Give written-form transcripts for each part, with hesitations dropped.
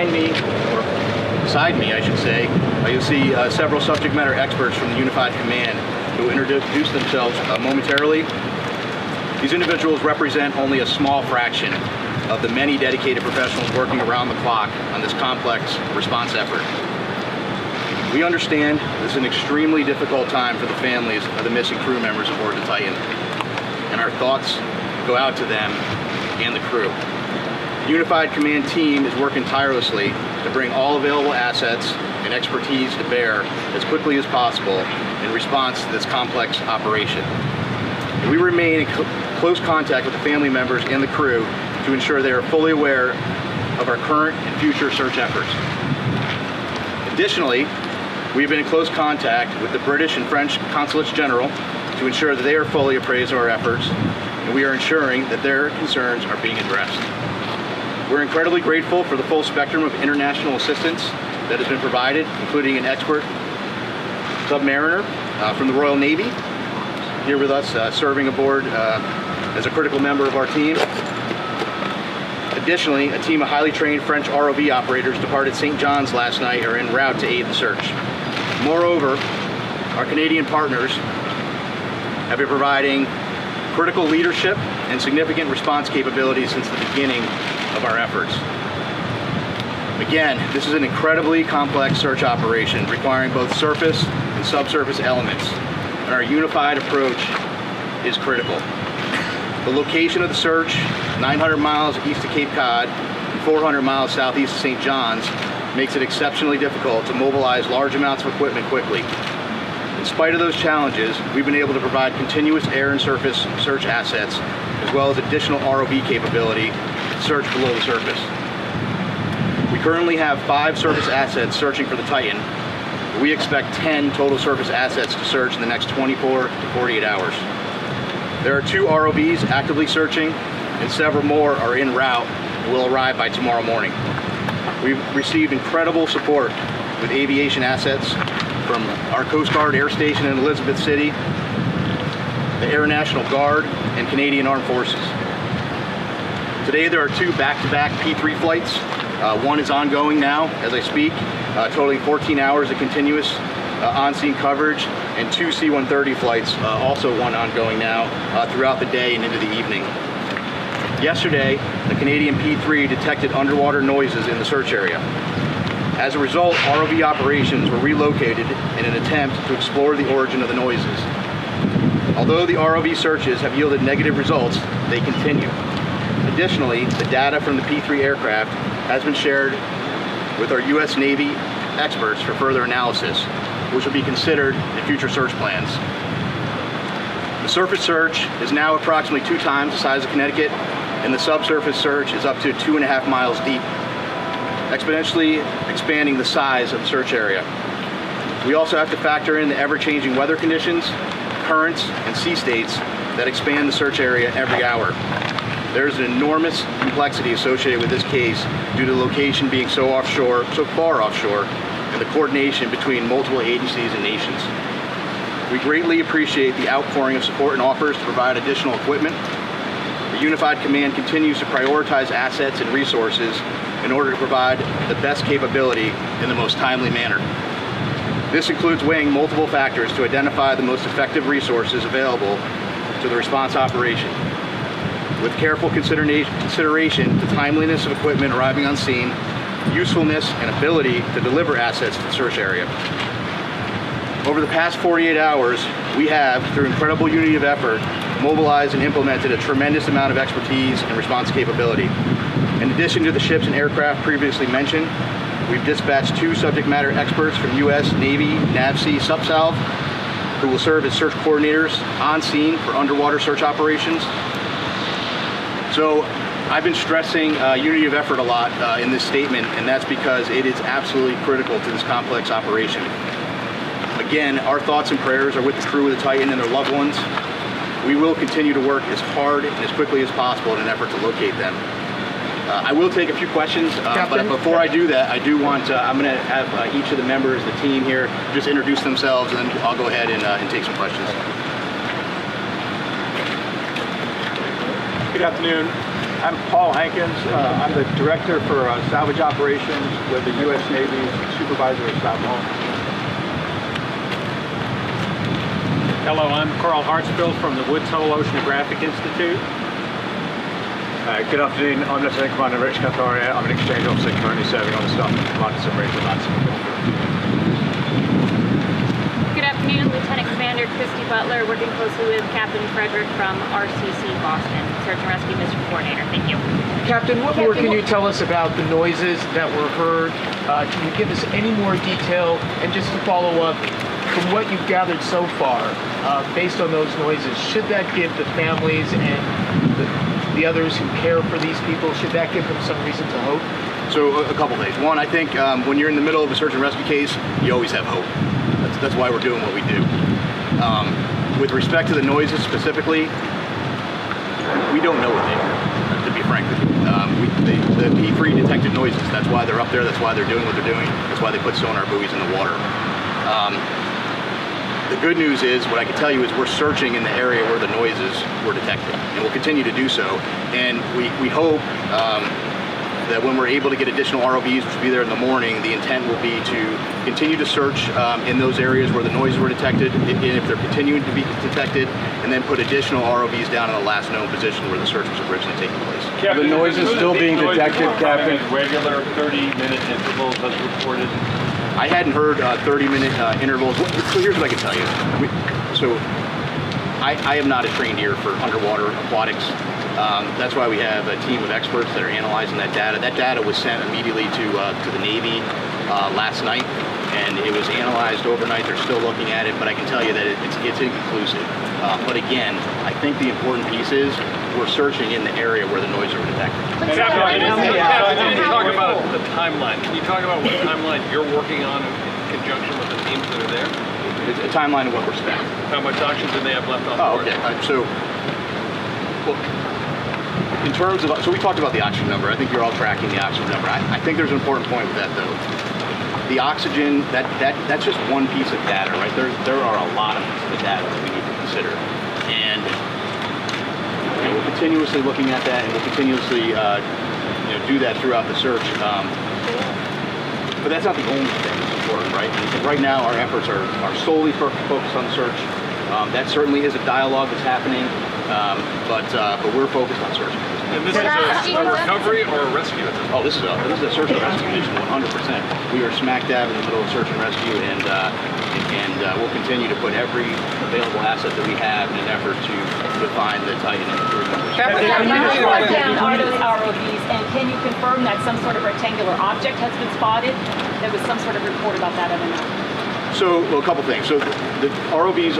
behind me, or beside me I should say, you'll see several subject matter experts from the Unified Command who will introduce themselves momentarily. These individuals represent only a small fraction of the many dedicated professionals working around the clock on this complex response effort. We understand this is an extremely difficult time for the families of the missing crew members aboard the Titan, and our thoughts go out to them and the crew. The Unified Command team is working tirelessly to bring all available assets and expertise to bear as quickly as possible in response to this complex operation. And we remain in close contact with the family members and the crew to ensure they are fully aware of our current and future search efforts. Additionally, we've been in close contact with the British and French Consulates General to ensure that they are fully appraised of our efforts, and we are ensuring that their concerns are being addressed. We're incredibly grateful for the full spectrum of international assistance that has been provided, including an expert submariner from the Royal Navy here with us, serving aboard as a critical member of our team. Additionally, a team of highly trained French ROV operators departed St. John's last night are en route to aid the search. Moreover, our Canadian partners have been providing critical leadership and significant response capabilities since the beginning of our efforts. Again, this is an incredibly complex search operation requiring both surface and subsurface elements, and our unified approach is critical. The location of the search, 900 miles east of Cape Cod and 400 miles southeast of St. John's, makes it exceptionally difficult to mobilize large amounts of equipment quickly. In spite of those challenges, we've been able to provide continuous air and surface search assets, as well as additional ROV capability to search below the surface. We currently have 5 surface assets searching for the Titan. We expect 10 total surface assets to search in the next 24 to 48 hours. There are 2 ROVs actively searching, and several more are en route and will arrive by tomorrow morning. We've received incredible support with aviation assets from our Coast Guard Air Station in Elizabeth City, the Air National Guard, and Canadian Armed Forces. Today there are 2 back-to-back P3 flights. One is ongoing now as I speak, totaling 14 hours of continuous on-scene coverage, and 2 C-130 flights, also one ongoing now, throughout the day and into the evening. Yesterday, the Canadian P3 detected underwater noises in the search area. As a result, ROV operations were relocated in an attempt to explore the origin of the noises. Although the ROV searches have yielded negative results, they continue. Additionally, the data from the P3 aircraft has been shared with our U.S. Navy experts for further analysis, which will be considered in future search plans. The surface search is now approximately 2 times the size of Connecticut, and the subsurface search is up to 2.5 miles deep, exponentially expanding the size of the search area. We also have to factor in the ever-changing weather conditions, currents, and sea states that expand the search area every hour. There's an enormous complexity associated with this case due to the location being so far offshore, and the coordination between multiple agencies and nations. We greatly appreciate the outpouring of support and offers to provide additional equipment. The Unified Command continues to prioritize assets and resources in order to provide the best capability in the most timely manner. This includes weighing multiple factors to identify the most effective resources available to the response operation. With careful consideration to timeliness of equipment arriving on scene, usefulness and ability to deliver assets to the search area. Over the past 48 hours, we have, through incredible unity of effort, mobilized and implemented a tremendous amount of expertise and response capability. In addition to the ships and aircraft previously mentioned, we've dispatched 2 subject matter experts from U.S. Navy NAVSEA Subsalv, who will serve as search coordinators on scene for underwater search operations. So I've been stressing unity of effort a lot in this statement, and that's because it is absolutely critical to this complex operation. Again, our thoughts and prayers are with the crew of the Titan and their loved ones. We will continue to work as hard and as quickly as possible in an effort to locate them. I will take a few questions, but before I do that, I do want I'm going to have each of the members of the team here just introduce themselves, and then I'll go ahead and take some questions. Good afternoon. I'm Paul Hankins. I'm the director for salvage operations with the U.S. Navy's supervisor of South Home. Hello, I'm Carl Hartsfield from the Woods Hole Oceanographic Institute. Good afternoon, I'm Lieutenant Commander Rich Catharia. I'm an exchange officer currently serving on the staff of Command Submarine for Lansing. Good afternoon, Lieutenant Commander Christy Butler, working closely with Captain Frederick from RCC Boston, Search and Rescue Mission Coordinator. Thank you. Captain, what more can you tell us about the noises that were heard? Can you give us any more detail? And just to follow up, from what you've gathered so far, based on those noises, should that give the families and the others who care for these people, should that give them some reason to hope? So a couple things. One, I think when you're in the middle of a search and rescue case, you always have hope. That's why we're doing what we do. With respect to the noises specifically, we don't know what they are, to be frank with you. The P3 detected noises. That's why they're up there. That's why they're doing what they're doing. That's why they put sonar buoys in the water. The good news is, what I can tell you is we're searching in the area where the noises were detected, and we'll continue to do so. And we hope that when we're able to get additional ROVs, which will be there in the morning, the intent will be to continue to search in those areas where the noises were detected, and if they're continuing to be detected, and then put additional ROVs down in the last known position where the search was originally taking place. Captain, the noises still being detected, Captain? Regular 30-minute intervals as reported. I hadn't heard 30-minute intervals. So here's what I can tell you. I am not a trained ear for underwater aquatics. That's why we have a team of experts that are analyzing that data. That data was sent immediately to the Navy last night, and it was analyzed overnight. They're still looking at it, but I can tell you that it's inconclusive. But again, I think the important piece is we're searching in the area where the noises were detected. Can you talk about the timeline? Can you talk about what timeline you're working on in conjunction with the teams that are there? It's a timeline of what we're spending. How much oxygen do they have left on board? Oh, okay. Well, in terms of, so we talked about the oxygen number. I think you're all tracking the oxygen number. I think there's an important point with that, though. The oxygen, that's just one piece of data, right? There are a lot of pieces of data that we need to consider. And we're continuously looking at that, and we'll continuously do that throughout the search. But that's not the only thing that's important, right? And right now, our efforts are solely focused on search. That certainly is a dialogue that's happening, but we're focused on search. And this is a recovery or a rescue? Oh, this is a search and rescue mission, 100%. We are smack dab in the middle of search and rescue, and we'll continue to put every available asset that we have in an effort to find the Titan and the crew members. How down are those ROVs, and can you confirm that some sort of rectangular object has been spotted? There was some sort of report about that other night. So, well, a couple things. So the ROVs,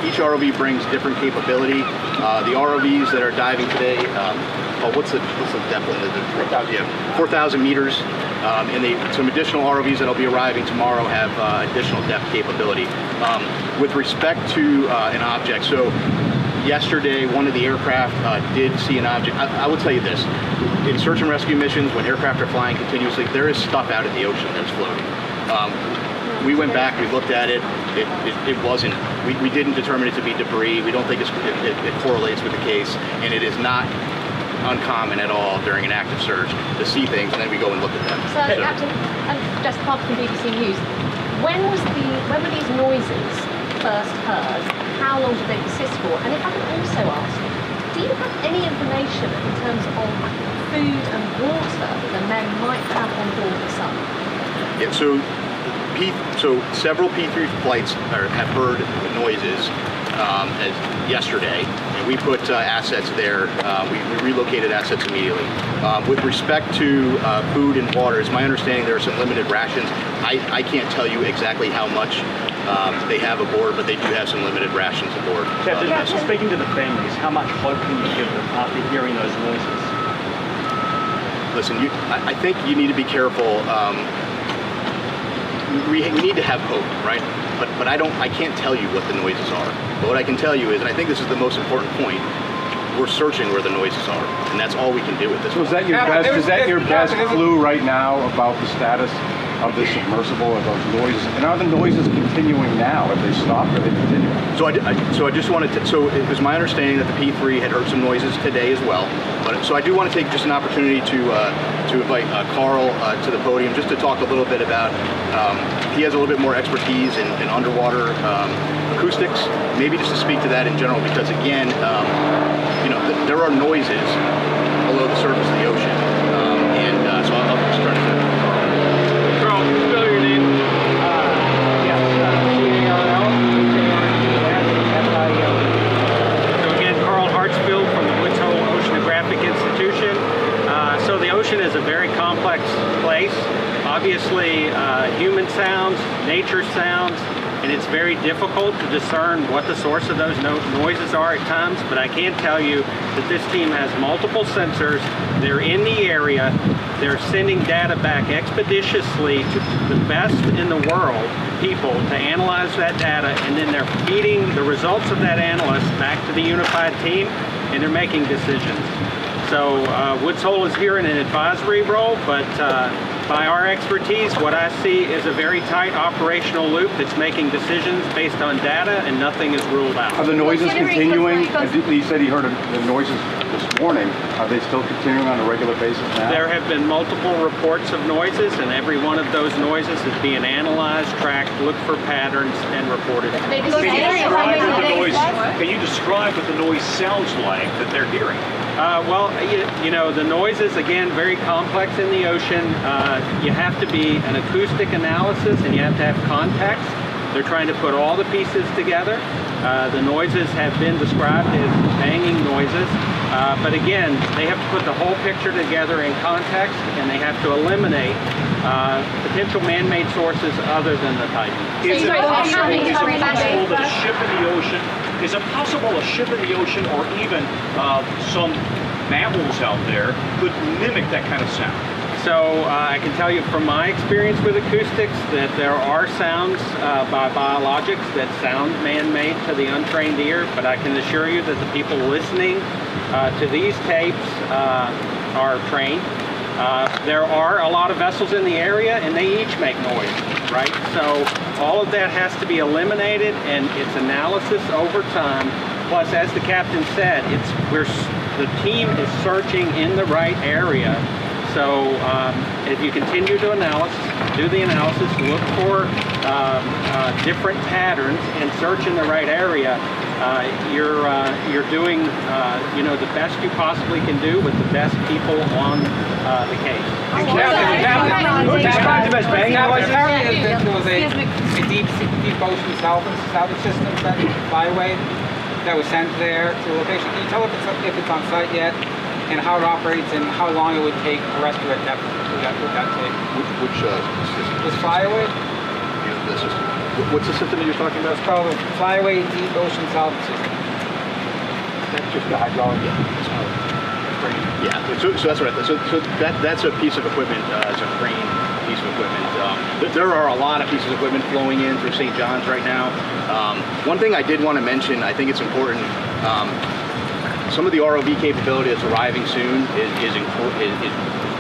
each ROV brings different capability. The ROVs that are diving today, what's the depth limit? 4,000. Yeah, 4,000 meters. And some additional ROVs that'll be arriving tomorrow have additional depth capability. With respect to an object, so yesterday one of the aircraft did see an object. I will tell you this: in search and rescue missions, when aircraft are flying continuously, there is stuff out in the ocean that's floating. We went back, we looked at it, it wasn't, we didn't determine it to be debris. We don't think it correlates with the case, and it is not uncommon at all during an active search to see things, and then we go and look at them. So, Captain, Jess Clark from BBC News, when were these noises first heard? How long did they persist for? And if I could also ask, do you have any information in terms of food and water that the men might have on board the Sun? Yeah, so several P3 flights have heard noises as yesterday, and we put assets there. We relocated assets immediately. With respect to food and water, it's my understanding there are some limited rations. I can't tell you exactly how much they have aboard, but they do have some limited rations aboard. Captain, speaking to the families, how much hope can you give them after hearing those noises? Listen, I think you need to be careful. We need to have hope, right? But I can't tell you what the noises are. But what I can tell you is, and I think this is the most important point, we're searching where the noises are, and that's all we can do with this. So is that your best clue right now about the status of the submersible or those noises? And are the noises continuing now? Have they stopped or are they continuing? So I just wanted to, so it was my understanding that the P3 had heard some noises today as well. But so I do want to take just an opportunity to invite Carl to the podium just to talk a little bit about, he has a little bit more expertise in underwater acoustics, maybe just to speak to that in general, because again, you know, there are noises below the surface of the ocean. So I'll just turn it to Carl, spell your name. So again, Carl Hartsfield from the Woods Hole Oceanographic Institution. So the ocean is a very complex place. Obviously, human sounds, nature sounds, and it's very difficult to discern what the source of those noises are at times, but I can tell you that this team has multiple sensors. They're in the area. They're sending data back expeditiously to the best in the world people to analyze that data, and then they're feeding the results of that analysis back to the unified team, and they're making decisions. So Woods Hole is here in an advisory role, but by our expertise, what I see is a very tight operational loop that's making decisions based on data, and nothing is ruled out. Are the noises continuing? He said he heard the noises this morning. Are they still continuing on a regular basis now? There have been multiple reports of noises, and every one of those noises is being analyzed, tracked, looked for patterns, and reported. Can you describe what the noise sounds like that they're hearing? Well, you know, the noises, again, very complex in the ocean. You have to be an acoustic analysis, and you have to have context. They're trying to put all the pieces together. The noises have been described as banging noises. But again, they have to put the whole picture together in context, and they have to eliminate potential man-made sources other than the Titan. Is it possible that a ship in the ocean, is it possible a ship in the ocean, or even some mammals out there, could mimic that kind of sound? So I can tell you from my experience with acoustics that there are sounds by biologics that sound man-made to the untrained ear, but I can assure you that the people listening to these tapes are trained. There are a lot of vessels in the area, and they each make noise, right? So all of that has to be eliminated, and it's analysis over time. Plus, as the captain said, the team is searching in the right area. So if you continue to do the analysis, look for different patterns and search in the right area, you're doing you know, the best you possibly can do with the best people on the case. Apparently there was a deep ocean salvage system that Flyway that was sent there to the location. Can you tell if it's on site yet, and how it operates, and how long it would take to rescue at depth? Would that take? Which system? Was Flyaway? Yeah, the system. What's the system that you're talking about? It's called the Flyaway Deep Ocean Salvage System. That's just the hydraulic. Yeah, so that's right. So that's a piece of equipment. It's a crane piece of equipment. There are a lot of pieces of equipment flowing in through St. John's right now. One thing I did want to mention, I think it's important. Some of the ROV capability that's arriving soon is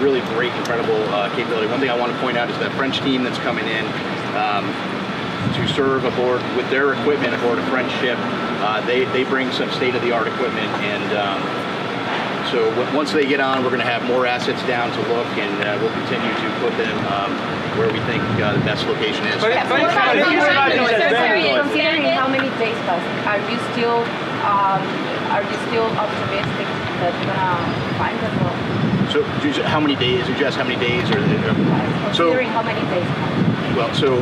really great, incredible capability. One thing I want to point out is that French team that's coming in to serve aboard with their equipment aboard a French ship. They bring some state-of-the-art equipment, and so once they get on, we're going to have more assets down to look, and we'll continue to put them where we think the best location is. Considering how many days passed, are you still optimistic that you're gonna find them? So, how many days? Did you ask how many days? Considering how many days passed? Well, so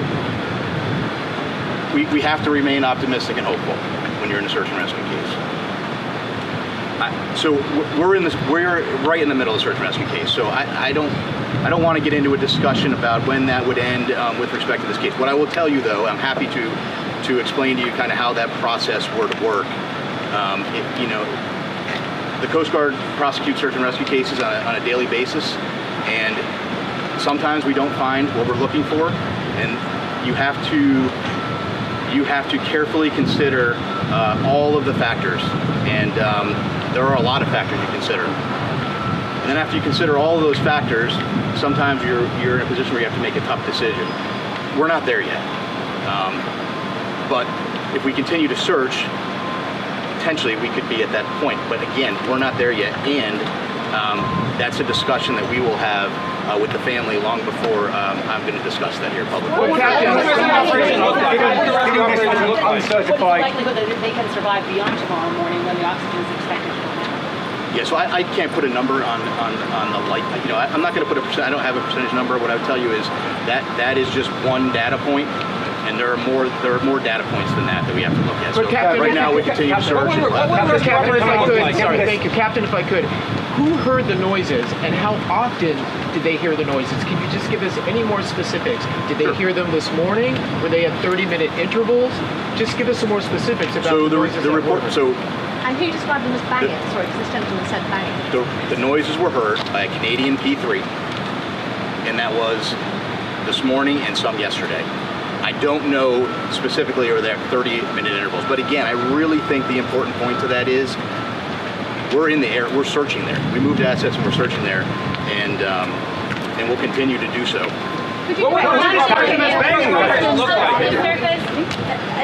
we have to remain optimistic and hopeful when you're in a search and rescue case. So we're right in the middle of the search and rescue case. So I don't want to get into a discussion about when that would end with respect to this case. What I will tell you, though, I'm happy to explain to you kind of how that process would work. You know, the Coast Guard prosecutes search and rescue cases on a daily basis, and sometimes we don't find what we're looking for, and you have to carefully consider all of the factors, and there are a lot of factors you consider. And then after you consider all of those factors, sometimes you're in a position where you have to make a tough decision. We're not there yet. But if we continue to search, potentially we could be at that point. But again, we're not there yet. And that's a discussion that we will have with the family long before I'm going to discuss that here publicly. What's the likelihood that they can survive beyond tomorrow morning when the oxygen is expected to come out? Yeah, so I can't put a number on the light. You know, I'm not going to put a percent. I don't have a percentage number. What I would tell you is that is just one data point, and there are more data points than that we have to look at. So right now we continue to search. Captain, if I could, sorry, thank you, Captain, if I could. Who heard the noises, and how often did they hear the noises? Can you just give us any more specifics? Did they hear them this morning? Were they at 30-minute intervals? Just give us some more specifics about the noises. The report. And who described them as banging? Sorry, because this gentleman said banging. The noises were heard by a Canadian P3, and that was this morning and some yesterday. I don't know specifically or they're 30-minute intervals, but again, I really think the important point to that is we're in the air, we're searching there. We moved assets and we're searching there, and we'll continue to do so. And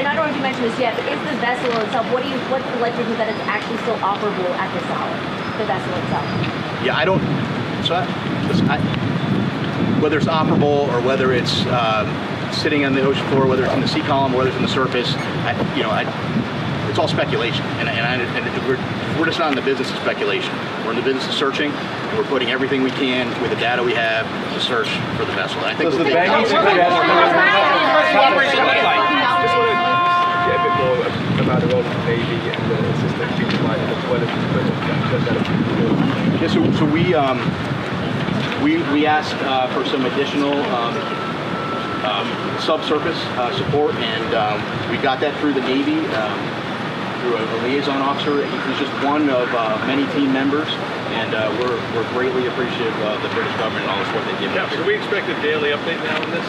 I don't know if you mentioned this yet, but is the vessel itself, what's the likelihood that it's actually still operable at this hour, the vessel itself? Yeah, I don't, whether it's operable or whether it's sitting on the ocean floor, whether it's in the sea column or whether it's on the surface, it's all speculation. And we're just not in the business of speculation. We're in the business of searching, and we're putting everything we can with the data we have to search for the vessel. And I think Does the banging suggest Just want to get a bit more about the role of the Navy and the assistant chief pilot as well as the so we asked for some additional subsurface support, and we got that through the Navy, through a liaison officer. He's just one of many team members, and we're greatly appreciative of the British government and all the support they give us. Should we expect a daily update now on this?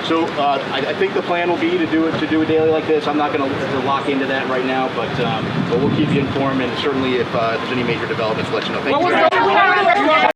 So I think the plan will be to do a daily like this. I'm not going to lock into that right now, but we'll keep you informed, and certainly if there's any major developments, we'll let you know. Thank you.